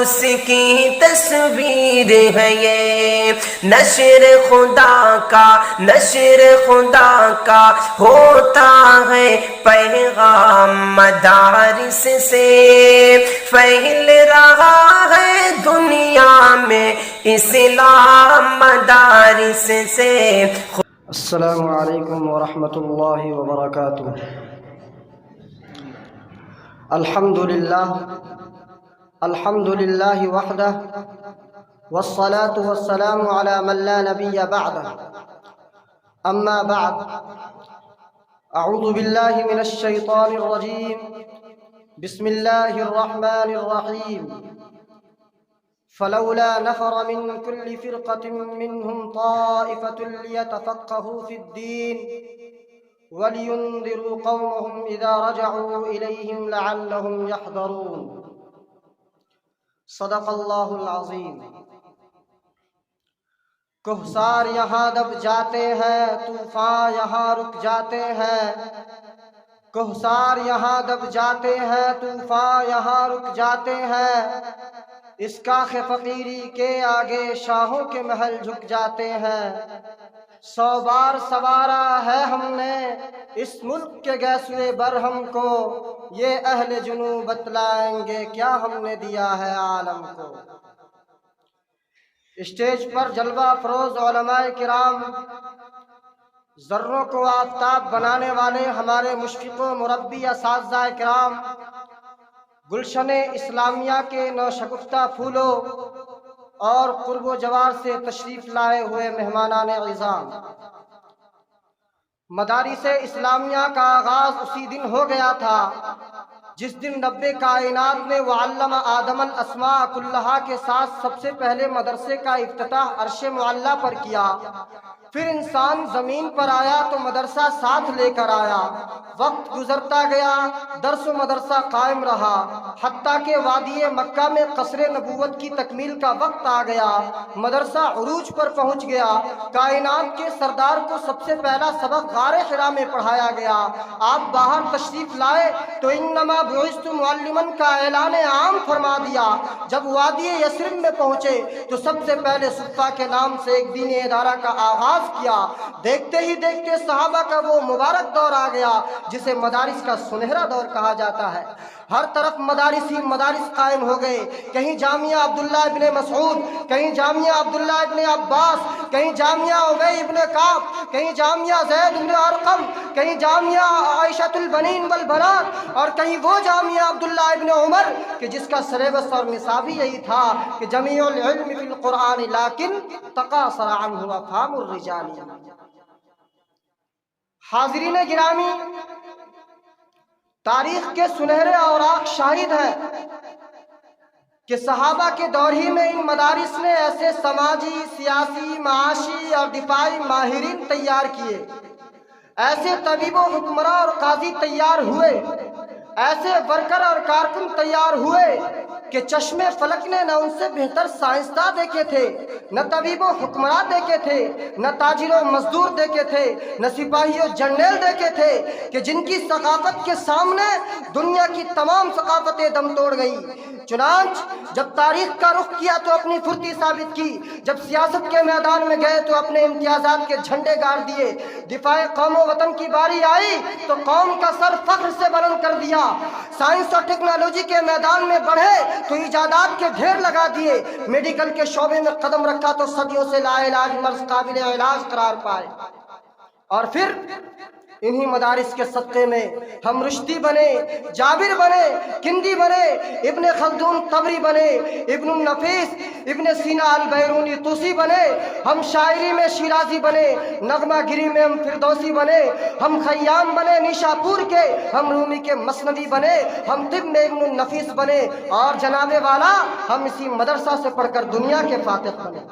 اس کی تصویر ہے یہ نشر خدا کا ہوتا ہے پیغام مدارس سے پھیل رہا ہے دنیا میں اسلام مدارس سے۔ السلام علیکم ورحمۃ اللہ وبرکاتہ۔ الحمد للہ وحدہ والصلاة والسلام علی من لا نبی بعدہ، اما بعد، اعوذ باللہ من الشیطان الرجیم، بسم اللہ الرحمن الرحیم۔ فلولا نفر من كل فرقة منهم طائفة ليتفقهوا في الدين ولينذروا قومهم إذا رجعوا إليهم لعلهم يحذرون۔ صدق اللہ العظیم۔ کوہسار یہاں دب جاتے ہیں، طوفان یہاں رک جاتے ہیں۔ کوہسار یہاں دب جاتے ہیں، طوفان یہاں رک جاتے ہیں۔ اس کاخ فقیری کے آگے شاہوں کے محل جھک جاتے ہیں۔ 100 بار سوارا ہے ہم نے اس ملک کے گیسوئے برہم کو، یہ اہل جنوب بتلائیں گے کیا ہم نے دیا ہے عالم کو۔ اسٹیج پر جلوہ افروز علماء کرام، ذروں کو آفتاب بنانے والے ہمارے مشفق و مربی اساتذہ کرام، گلشن اسلامیہ کے نوشگفتہ پھولوں اور قرب و جوار سے تشریف لائے ہوئے مہمانان اعظام، مدارس اسلامیہ کا آغاز اسی دن ہو گیا تھا جس دن رب کائنات نے وعلم آدم الاسماء کلہا کے ساتھ سب سے پہلے مدرسے کا افتتاح عرش معلیٰ پر کیا۔ پھر انسان زمین پر آیا تو مدرسہ ساتھ لے کر آیا۔ وقت گزرتا گیا، درس و مدرسہ قائم رہا، حتیٰ کہ وادی مکہ میں قصر نبوت کی تکمیل کا وقت آ گیا، مدرسہ عروج پر پہنچ گیا۔ کائنات کے سردار کو سب سے پہلا سبق غار حرا میں پڑھایا گیا۔ آپ باہر تشریف لائے تو انما بعثت معلما کا اعلان عام فرما دیا۔ جب وادی یثرب میں پہنچے تو سب سے پہلے صفہ کے نام سے ایک دینی ادارہ کا آغاز کیا۔ دیکھتے ہی دیکھتے صحابہ کا وہ مبارک دور آ گیا جسے مدارس کا سنہرا دور کہا جاتا ہے۔ ہر طرف مدارس ہی مدارس قائم ہو گئے، کہیں جامعہ عبداللہ ابن مسعود، کہیں جامعہ عبداللہ ابن عباس، کہیں جامعہ ابی ابن کعب، کہیں جامعہ زید ابن ارقم، کہیں جامعہ عائشۃ البنین والبنات، اور کہیں وہ جامعہ عبداللہ ابن عمر کہ جس کا سلیبس اور نصاب ہی یہی تھا کہ جمیع العلم فی القرآن لیکن تقاصر عنہ افہام الرجال۔ حاضرین گرامی، تاریخ کے سنہرے اوراق شاہد ہیں کہ صحابہ کے دور ہی میں ان مدارس نے ایسے سماجی، سیاسی، معاشی اور دفاعی ماہرین تیار کیے، ایسے طبیب و حکمراں اور قاضی تیار ہوئے، ایسے ورکر اور کارکن تیار ہوئے کہ چشم فلک نے نہ ان سے بہتر سائنسداں دیکھے تھے، نہ طبیب و حکمراں دیکھے تھے، نہ تاجر و مزدور دیکھے تھے، نہ سپاہی و جنرل دیکھے تھے کہ جن کی ثقافت کے سامنے دنیا کی تمام ثقافتیں دم توڑ گئی۔ چنانچہ جب تاریخ کا رخ کیا تو اپنی پھرتی ثابت کی، جب سیاست کے میدان میں گئے تو اپنے امتیازات کے جھنڈے گاڑ دیے، دفاع قوم و وطن کی باری آئی تو قوم کا سر فخر سے بلند کر دیا، سائنس اور ٹیکنالوجی کے میدان میں بڑھے تو ایجادات کے ڈھیر لگا دیے، میڈیکل کے شعبے میں قدم رکھا تو صدیوں سے لا علاج مرض قابل علاج قرار پائے۔ اور پھر انہی مدارس کے صدقے میں ہم رشدی بنے، جابر بنے، کندی بنے، ابن خلدون طبری بنے، ابن النفیس، ابن سینا البیرونی طوسی بنے، ہم شاعری میں شیرازی بنے، نغمہ گری میں ہم فردوسی بنے، ہم خیام بنے نیشاپور کے، ہم رومی کے مسندی بنے، ہم طب میں ابن النفیس بنے، اور جناب والا ہم اسی مدرسہ سے پڑھ کر دنیا کے فاتح بنے۔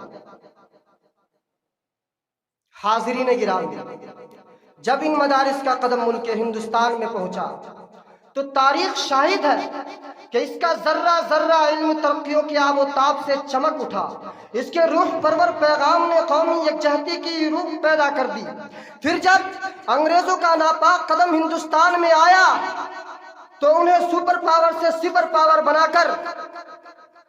حاضرین گرامی، جب ان مدارس کا قدم ملک ہندوستان میں پہنچا تو تاریخ شاہد ہے کہ اس کا ذرہ ذرہ علم ترقیوں کی آب و تاب سے چمک اٹھا، اس کے روح پرور پیغام نے قومی یکجہتی کی روح پیدا کر دی۔ پھر جب انگریزوں کا ناپاک قدم ہندوستان میں آیا تو انہیں سپر پاور سے سپر پاور بنا کر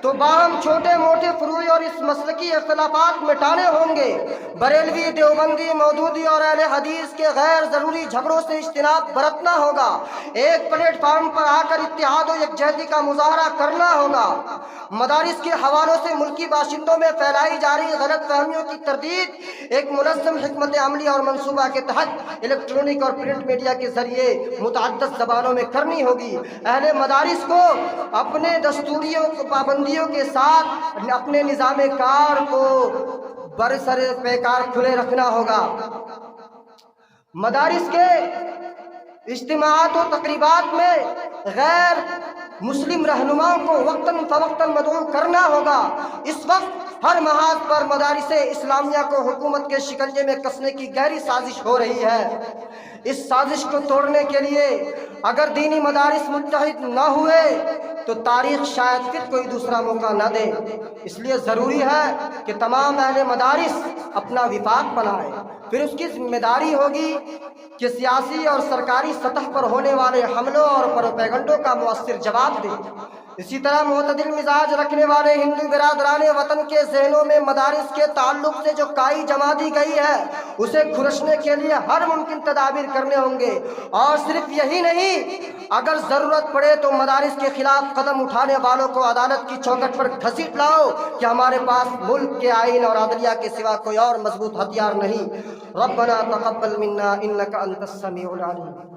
تو باہم چھوٹے موٹے فروعی اور اس مسلکی اختلافات مٹانے ہوں گے۔ بریلوی، دیوبندی، مودودی اور اہل حدیث کے غیر ضروری جھگڑوں سے اجتناب برتنا ہوگا۔ ایک پلیٹ فارم پر آ کر اتحاد و یکجہتی کا مظاہرہ کرنا ہوگا۔ مدارس کے حوالوں سے ملکی باشندوں میں پھیلائی جا رہی غلط فہمیوں کی تردید ایک منظم حکمت عملی اور منصوبہ کے تحت الیکٹرانک اور پرنٹ میڈیا کے ذریعے متعدد زبانوں میں کرنی ہوگی۔ اہل مدارس کو اپنے دستوریوں پابندیوں کے ساتھ اپنے نظام کار کو برسر پیکار کھلے رکھنا ہوگا۔ مدارس کے اجتماعات و تقریبات میں غیر مسلم رہنماؤں کو وقتاً فوقتاً مدعو کرنا ہوگا۔ اس وقت ہر محاذ پر مدارس اسلامیہ کو حکومت کے شکنجے میں کسنے کی گہری سازش ہو رہی ہے۔ اس سازش کو توڑنے کے لیے اگر دینی مدارس متحد نہ ہوئے تو تاریخ شاید پھر کوئی دوسرا موقع نہ دے۔ اس لیے ضروری ہے کہ تمام اہل مدارس اپنا وفاق بنائیں۔ پھر اس کی ذمہ داری ہوگی کہ سیاسی اور سرکاری سطح پر ہونے والے حملوں اور پروپیگنڈوں کا مؤثر جواب دے۔ اسی طرح معتدل مزاج رکھنے والے ہندو برادران وطن کے ذہنوں میں مدارس کے تعلق سے جو کائی جما دی گئی ہے اسے کھرچنے کے لیے ہر ممکن تدابیر کرنے ہوں گے۔ اور صرف یہی نہیں، اگر ضرورت پڑے تو مدارس کے خلاف قدم اٹھانے والوں کو عدالت کی چوکھٹ پر گھسیٹ لاؤ کہ ہمارے پاس ملک کے آئین اور عدلیہ کے سوا کوئی اور مضبوط ہتھیار نہیں۔ ربنا تقبل منا انک انت السمیع العلیم۔